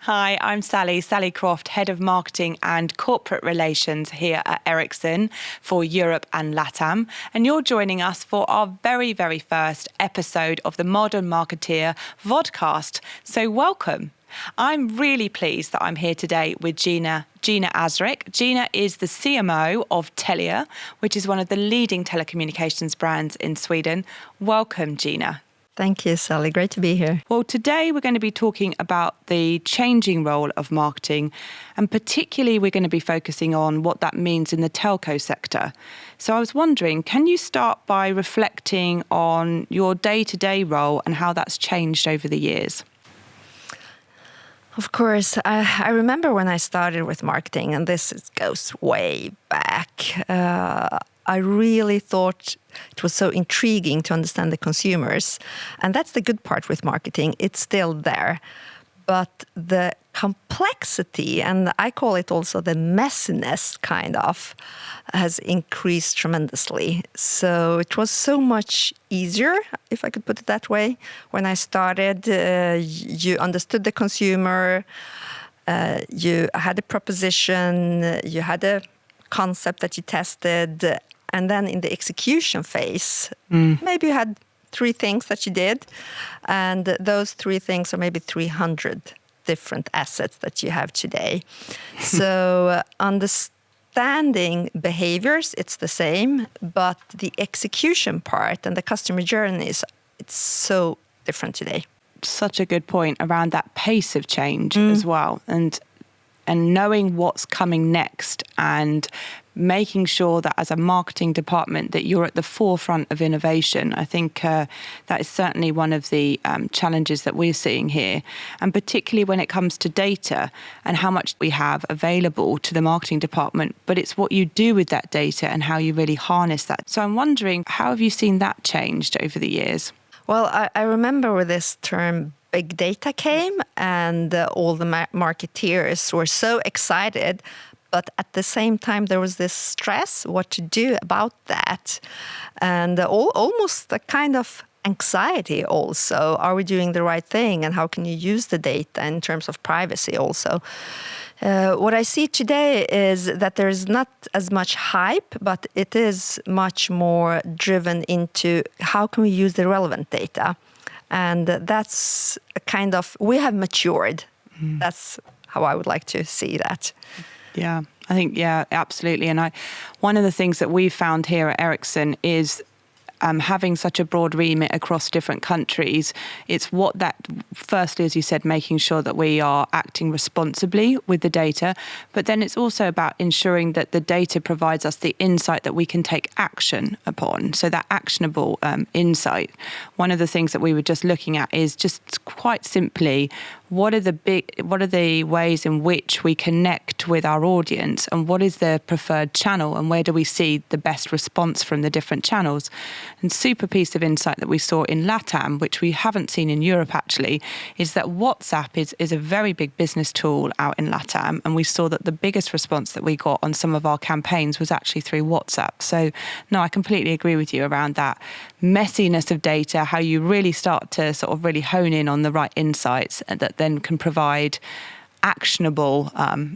Hi, I'm Sally Croft, Head of Marketing and Corporate Relations here at Ericsson for Europe and LATAM. And you're joining us for our very, very first episode of the Modern Marketeer vodcast. So welcome. I'm really pleased that I'm here today with Gina Azrik. Gina is the CMO of Telia, which is one of the leading telecommunications brands in Sweden. Welcome, Gina. Thank you, Sally. Great to be here. Well, today we're going to be talking about the changing role of marketing, and particularly we're going to be focusing on what that means in the telco sector. So I was wondering, can you start by reflecting on your day-to-day role and how that's changed over the years? Of course, I remember when I started with marketing, and this goes way back. I really thought it was so intriguing to understand the consumers. And that's the good part with marketing. It's still there. But the complexity, and I call it also the messiness kind of, has increased tremendously. So it was so much easier, if I could put it that way. When I started, you understood the consumer, you had a proposition, you had a concept that you tested, and then in the execution phase, maybe you had 3 things that you did, and those 3 things are maybe 300 different assets that you have today. So understanding behaviors, it's the same, but the execution part and the customer journeys, it's so different today. Such a good point around that pace of change as well, and knowing what's coming next and making sure that as a marketing department that you're at the forefront of innovation. I think that is certainly one of the challenges that we're seeing here, and particularly when it comes to data and how much we have available to the marketing department, but it's what you do with that data and how you really harness that. So I'm wondering, how have you seen that changed over the years? Well, I remember when this term big data came, and all the marketeers were so excited. But at the same time, there was this stress, what to do about that. And almost a kind of anxiety also. Are we doing the right thing? And how can you use the data in terms of privacy also? What I see today is that there's not as much hype, but it is much more driven into how can we use the relevant data. And that's a kind of, we have matured. That's how I would like to see that. Yeah, I think, absolutely. And one of the things that we've found here at Ericsson is having such a broad remit across different countries. It's what that, firstly, as you said, making sure that we are acting responsibly with the data, but then it's also about ensuring that the data provides us the insight that we can take action upon. So that actionable insight. One of the things that we were just looking at is just quite simply, what are the ways in which we connect with our audience, and what is the preferred channel, and where do we see the best response from the different channels? And super piece of insight that we saw in LATAM, which we haven't seen in Europe actually, is that WhatsApp is a very big business tool out in LATAM, and we saw that the biggest response that we got on some of our campaigns was actually through WhatsApp. So no, I completely agree with you around that messiness of data, how you really start to sort of really hone in on the right insights that then can provide actionable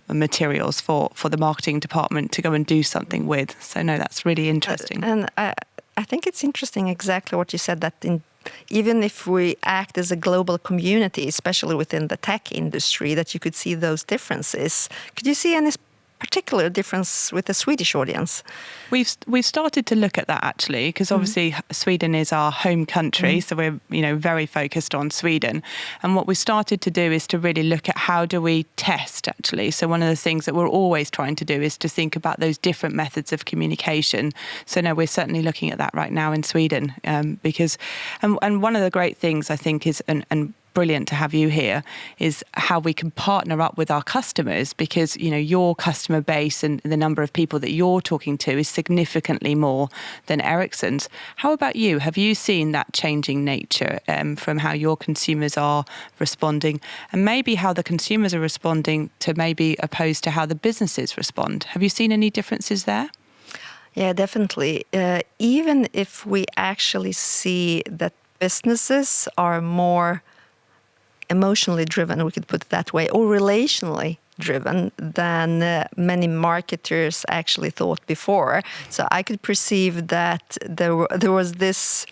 materials for the marketing department to go and do something with. So no, that's really interesting. And I think it's interesting exactly what you said, that even if we act as a global community, especially within the tech industry, that you could see those differences. Could you see any particular difference with the Swedish audience? We've started to look at that actually, because obviously Sweden is our home country, so we're very focused on Sweden. And what we started to do is to really look at how do we test actually. So one of the things that we're always trying to do is to think about those different methods of communication. So no, we're certainly looking at that right now in Sweden, because and one of the great things I think is and brilliant to have you here is how we can partner up with our customers, because your customer base and the number of people that you're talking to is significantly more than Ericsson's. How about you? Have you seen that changing nature from how your consumers are responding, and maybe how the consumers are responding to maybe opposed to how the businesses respond? Have you seen any differences there? Yeah, definitely. Even if we actually see that businesses are more emotionally driven, we could put it that way, or relationally driven than many marketers actually thought before. So I could perceive that there was this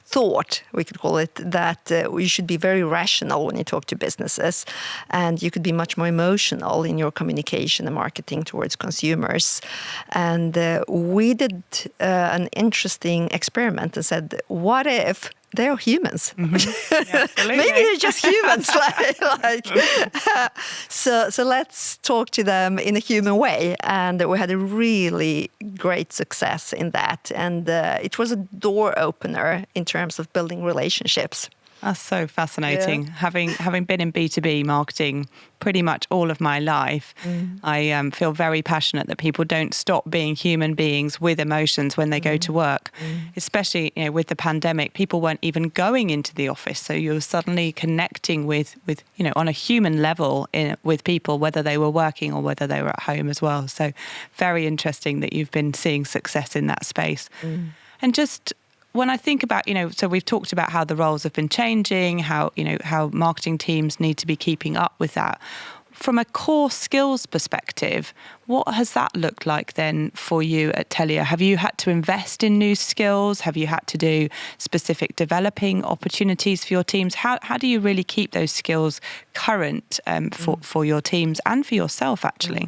thought, we could call it, that you should be very rational when you talk to businesses, and you could be much more emotional in your communication and marketing towards consumers. And we did an interesting experiment and said, what if they're humans? Yeah, Maybe they're just humans. So let's talk to them in a human way. And we had a really great success in that. And it was a door opener in terms of building relationships. That's so fascinating. Yeah. Having been in B2B marketing pretty much all of my life, I feel very passionate that people don't stop being human beings with emotions when they go to work. Especially, with the pandemic, people weren't even going into the office, so you're suddenly connecting with on a human level with people, whether they were working or whether they were at home as well. So very interesting that you've been seeing success in that space. And just when I think about, so we've talked about how the roles have been changing, how marketing teams need to be keeping up with that. From a core skills perspective, what has that looked like then for you at Telia? Have you had to invest in new skills? Have you had to do specific developing opportunities for your teams? How do you really keep those skills current for your teams and for yourself, actually?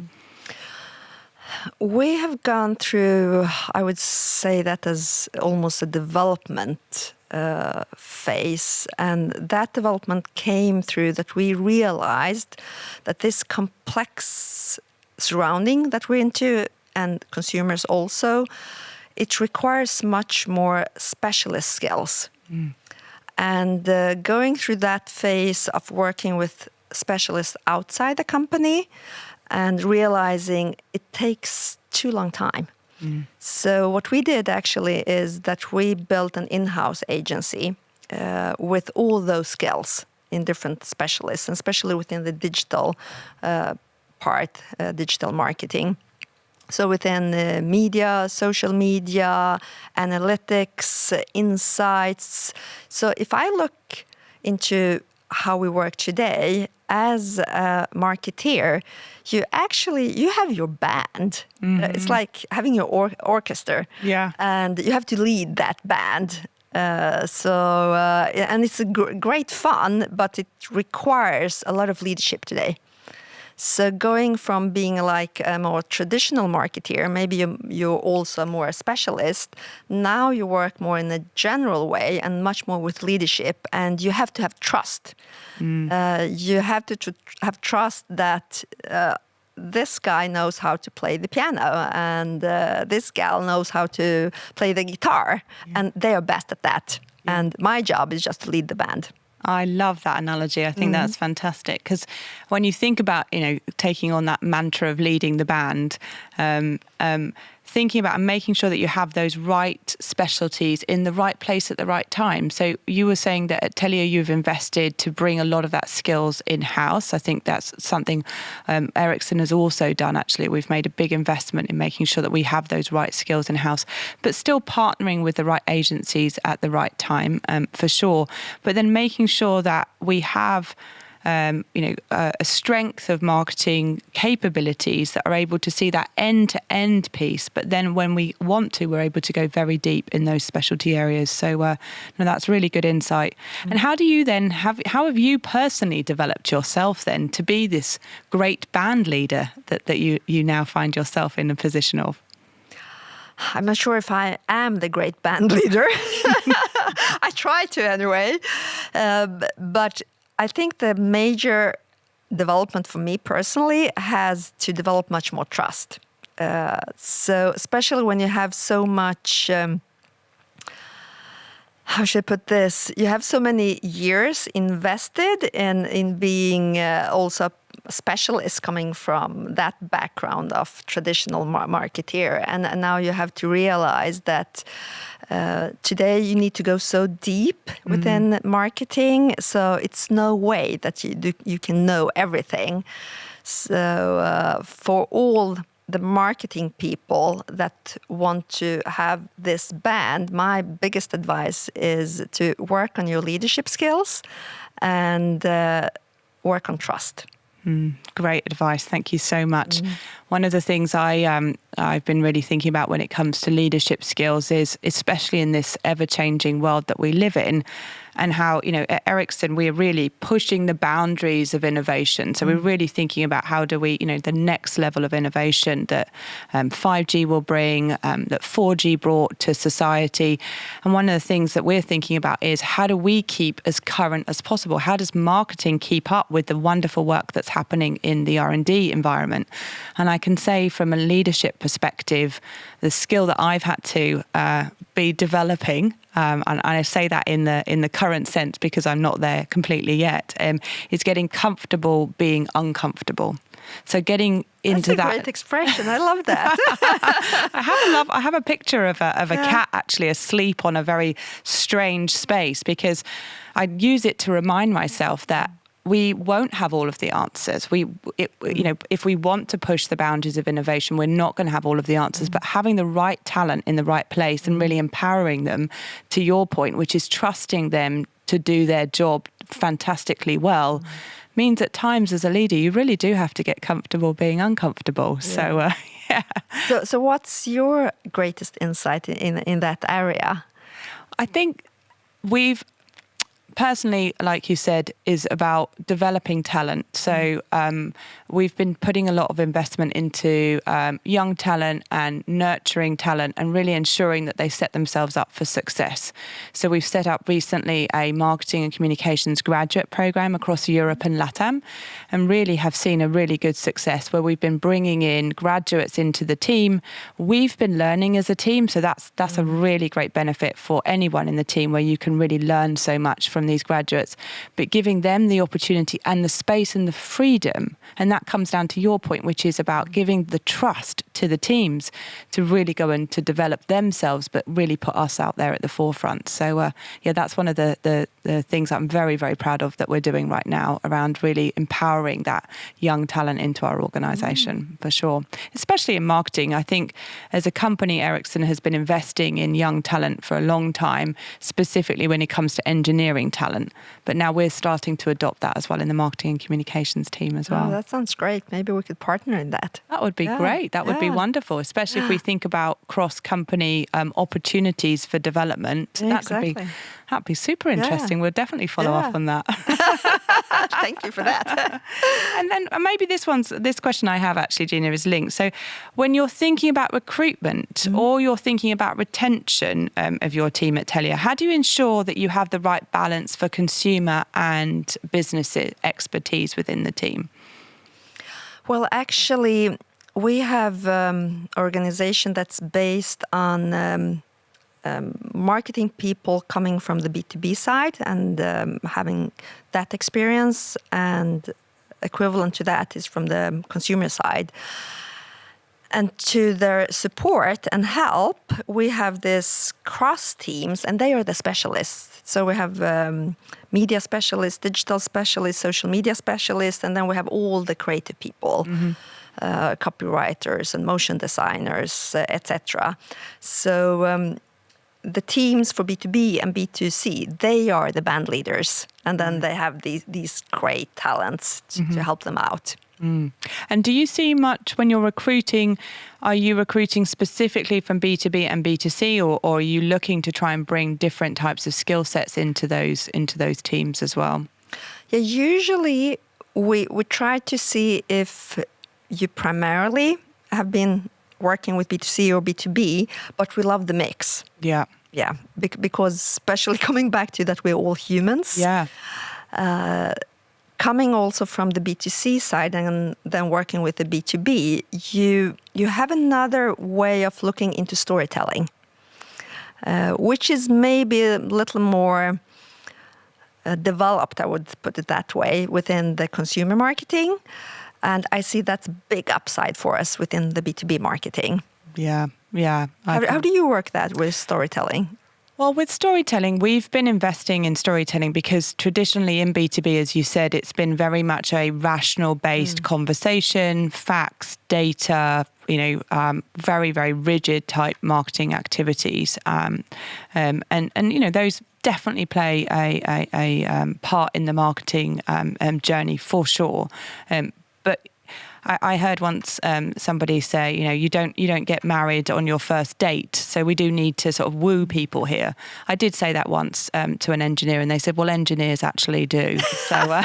We have gone through, I would say that as almost a development phase. And that development came through that we realized that this complex surrounding that we're into, and consumers also, it requires much more specialist skills. And going through that phase of working with specialists outside the company and realizing it takes too long time. So what we did actually is that we built an in-house agency with all those skills in different specialists, and especially within the digital part, digital marketing. So within media, social media, analytics, insights. So if I look into how we work today, as a marketeer, you have your band. It's like having your orchestra. Yeah. And you have to lead that band. And it's a great fun, but it requires a lot of leadership today. So going from being like a more traditional marketeer, maybe you're also more a specialist, now you work more in a general way and much more with leadership, and you have to have trust. You have to have trust that this guy knows how to play the piano and this gal knows how to play the guitar, and they are best at that. And my job is just to lead the band. I love that analogy. I think that's fantastic, because when you think about, taking on that mantra of leading the band, thinking about and making sure that you have those right specialties in the right place at the right time. So you were saying that at Telia you've invested to bring a lot of that skills in-house. I think that's something Ericsson has also done, actually. We've made a big investment in making sure that we have those right skills in-house, but still partnering with the right agencies at the right time, for sure. But then making sure that we have a strength of marketing capabilities that are able to see that end-to-end piece. But then when we want to, we're able to go very deep in those specialty areas. So that's really good insight. And how do you then how have you personally developed yourself then to be this great band leader that you now find yourself in a position of? I'm not sure if I am the great band leader. I try to anyway. But I think the major development for me personally has to develop much more trust. So especially when you have so much, how should I put this? You have so many years invested in being also a specialist coming from that background of traditional marketeer. And now you have to realize that today you need to go so deep within marketing. So it's no way that you can know everything. So for all the marketing people that want to have this band, my biggest advice is to work on your leadership skills and work on trust. Great advice. Thank you so much. One of the things I've been really thinking about when it comes to leadership skills is, especially in this ever-changing world that we live in, and how, at Ericsson, we're really pushing the boundaries of innovation. So we're really thinking about how do we, the next level of innovation that 5G will bring, that 4G brought to society. And one of the things that we're thinking about is how do we keep as current as possible? How does marketing keep up with the wonderful work that's happening in the R&D environment? And I can say from a leadership perspective, the skill that I've had to be developing, and I say that in the current sense because I'm not there completely yet, is getting comfortable being uncomfortable. So getting into That's a great expression. I love that. I have a picture of a cat actually asleep on a very strange space, because I use it to remind myself that we won't have all of the answers. If we want to push the boundaries of innovation, we're not going to have all of the answers. But having the right talent in the right place and really empowering them, to your point, which is trusting them to do their job fantastically well, means at times as a leader, you really do have to get comfortable being uncomfortable. Yeah. So what's your greatest insight in that area? I think we've personally, like you said, is about developing talent. So we've been putting a lot of investment into young talent and nurturing talent and really ensuring that they set themselves up for success. So we've set up recently a marketing and communications graduate program across Europe and LATAM, and really have seen a really good success where we've been bringing in graduates into the team. We've been learning as a team, so that's a really great benefit for anyone in the team, where you can really learn so much from these graduates, but giving them the opportunity and the space and the freedom. And that comes down to your point, which is about giving the trust to the teams to really go and to develop themselves, but really put us out there at the forefront. So that's one of the things I'm very, very proud of that we're doing right now, around really empowering that young talent into our organization, for sure. Especially in marketing. I think as a company, Ericsson has been investing in young talent for a long time, specifically when it comes to engineering talent. But now we're starting to adopt that as well in the marketing and communications team as well. Oh, that sounds great. Maybe we could partner in that. That would be great. That would be wonderful, especially if we think about cross-company opportunities for development. Exactly. That'd be super interesting. We'll definitely follow up on that. Thank you for that. And then maybe this question I have actually, Gina, is linked. So when you're thinking about recruitment or you're thinking about retention of your team at Telia, how do you ensure that you have the right balance for consumer and business expertise within the team? Well, actually, we have an organization that's based on marketing people coming from the B2B side and having that experience, and equivalent to that is from the consumer side. And to their support and help, we have this cross teams, and they are the specialists. So we have media specialists, digital specialists, social media specialists, and then we have all the creative people. Copywriters and motion designers, etc. So the teams for B2B and B2C, they are the band leaders. And then they have these great talents to help them out. And do you see much when you're recruiting, are you recruiting specifically from B2B and B2C, or are you looking to try and bring different types of skill sets into those teams as well? Yeah, usually we try to see if you primarily have been working with B2C or B2B, but we love the mix. Yeah. Yeah, because especially coming back to that, we're all humans. Yeah. Coming also from the B2C side and then working with the B2B, you have another way of looking into storytelling, which is maybe a little more developed, I would put it that way, within the consumer marketing. And I see that's a big upside for us within the B2B marketing. Yeah. How do you work that with storytelling? Well, with storytelling, we've been investing in storytelling because traditionally in B2B, as you said, it's been very much a rational-based conversation, facts, data, very, very rigid type marketing activities. And those definitely play a part in the marketing journey for sure. But I heard once somebody say, you don't get married on your first date, so we do need to sort of woo people here. I did say that once to an engineer, and they said, well, engineers actually do. So,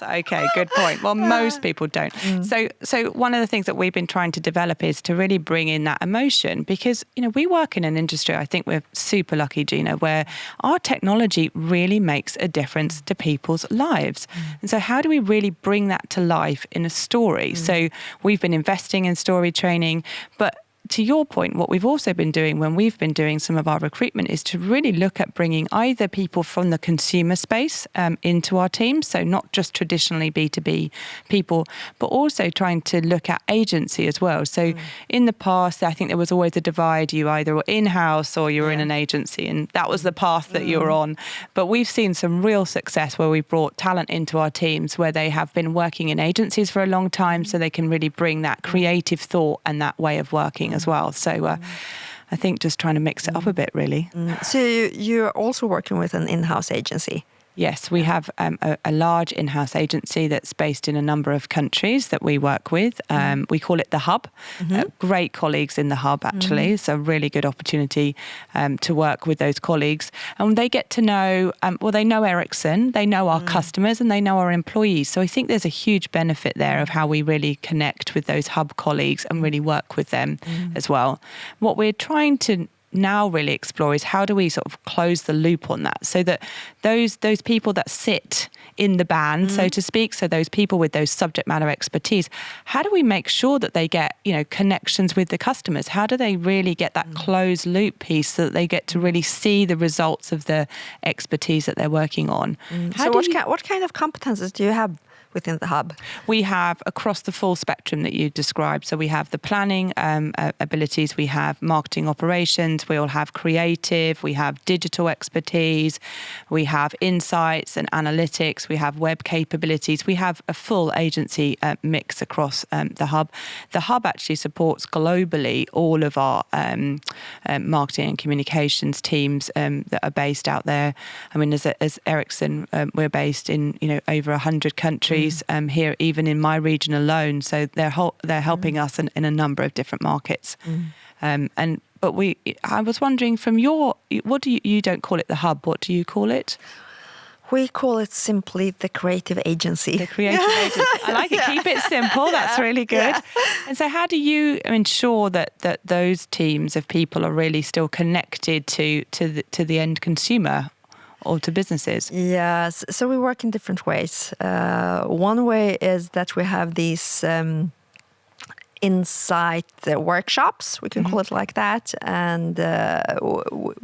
okay, good point. Well, most people don't. So one of the things that we've been trying to develop is to really bring in that emotion, because we work in an industry, I think we're super lucky, Gina, where our technology really makes a difference to people's lives. And so how do we really bring that to life in a story? So we've been investing in story training, but to your point, what we've also been doing when we've been doing some of our recruitment is to really look at bringing either people from the consumer space into our team, so not just traditionally B2B people, but also trying to look at agency as well. So in the past, I think there was always a divide. You either were in-house or you were in an agency, and that was the path that you were on. But we've seen some real success where we've brought talent into our teams where they have been working in agencies for a long time, so they can really bring that creative thought and that way of working as well. So I think just trying to mix it up a bit, really. So you're also working with an in-house agency? Yes, we have a large in-house agency that's based in a number of countries that we work with. We call it The Hub. Great colleagues in The Hub, actually. It's a really good opportunity to work with those colleagues. And they get to know, they know Ericsson, they know our customers, and they know our employees. So I think there's a huge benefit there of how we really connect with those Hub colleagues and really work with them as well. What we're trying to now really explore is how do we sort of close the loop on that, so that those people that sit in the band, so to speak, so those people with those subject matter expertise, how do we make sure that they get connections with the customers? How do they really get that closed loop piece so that they get to really see the results of the expertise that they're working on? So what kind of competences do you have within the Hub? We have across the full spectrum that you described. So we have the planning abilities, we have marketing operations, we all have creative, we have digital expertise, we have insights and analytics, we have web capabilities. We have a full agency mix across the Hub. The Hub actually supports globally all of our marketing and communications teams that are based out there. I mean, as Ericsson, we're based in over 100 countries. Here, even in my region alone, so they're helping us in a number of different markets. But I was wondering, from what do you don't call it the Hub? What do you call it? We call it simply the creative agency. The creative agency. I like it. Keep it simple. That's really good. And so how do you ensure that those teams of people are really still connected to the end consumer or to businesses? Yes, so we work in different ways. One way is that we have these insight workshops, we can call it like that, and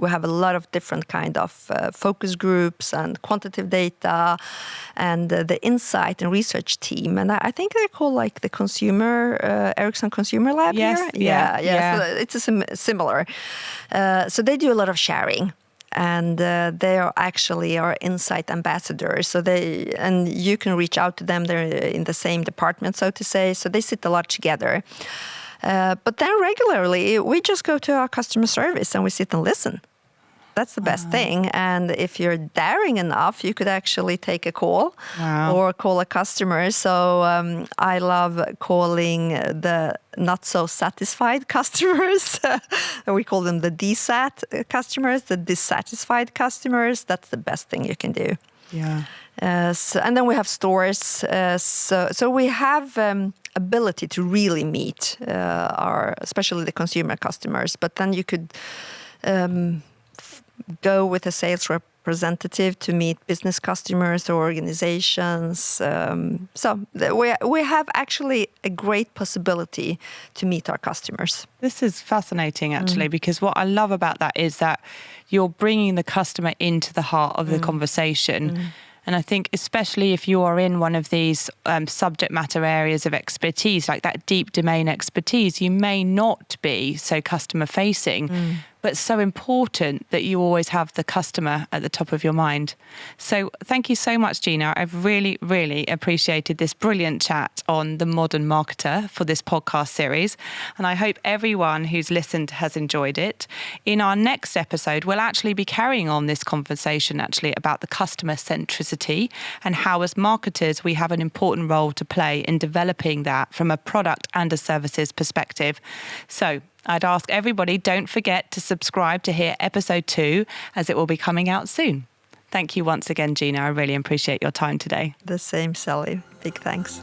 we have a lot of different kind of focus groups and quantitative data, and the insight and research team, and I think they're called like the consumer Ericsson Consumer Lab here. So it's similar. So they do a lot of sharing. And they are actually our insight ambassadors. So and you can reach out to them. They're in the same department, so to say. So they sit a lot together. But then regularly, we just go to our customer service and we sit and listen. That's the best thing. And if you're daring enough, you could actually take a call or call a customer. So I love calling the not so satisfied customers. We call them the DSAT customers, the dissatisfied customers. That's the best thing you can do. Yeah. And then we have stores. So we have ability to really meet especially the consumer customers. But then you could go with a sales representative to meet business customers or organizations. So we have actually a great possibility to meet our customers. This is fascinating, actually, because what I love about that is that you're bringing the customer into the heart of the conversation. And I think especially if you are in one of these subject matter areas of expertise, like that deep domain expertise, you may not be so customer facing, but so important that you always have the customer at the top of your mind. So thank you so much, Gina. I've really, really appreciated this brilliant chat on the modern marketer for this podcast series. And I hope everyone who's listened has enjoyed it. In our next episode, we'll actually be carrying on this conversation actually about the customer centricity and how as marketers we have an important role to play in developing that from a product and a services perspective. So I'd ask everybody, don't forget to subscribe to hear episode 2 as it will be coming out soon. Thank you once again, Gina. I really appreciate your time today. The same, Sally. Big thanks.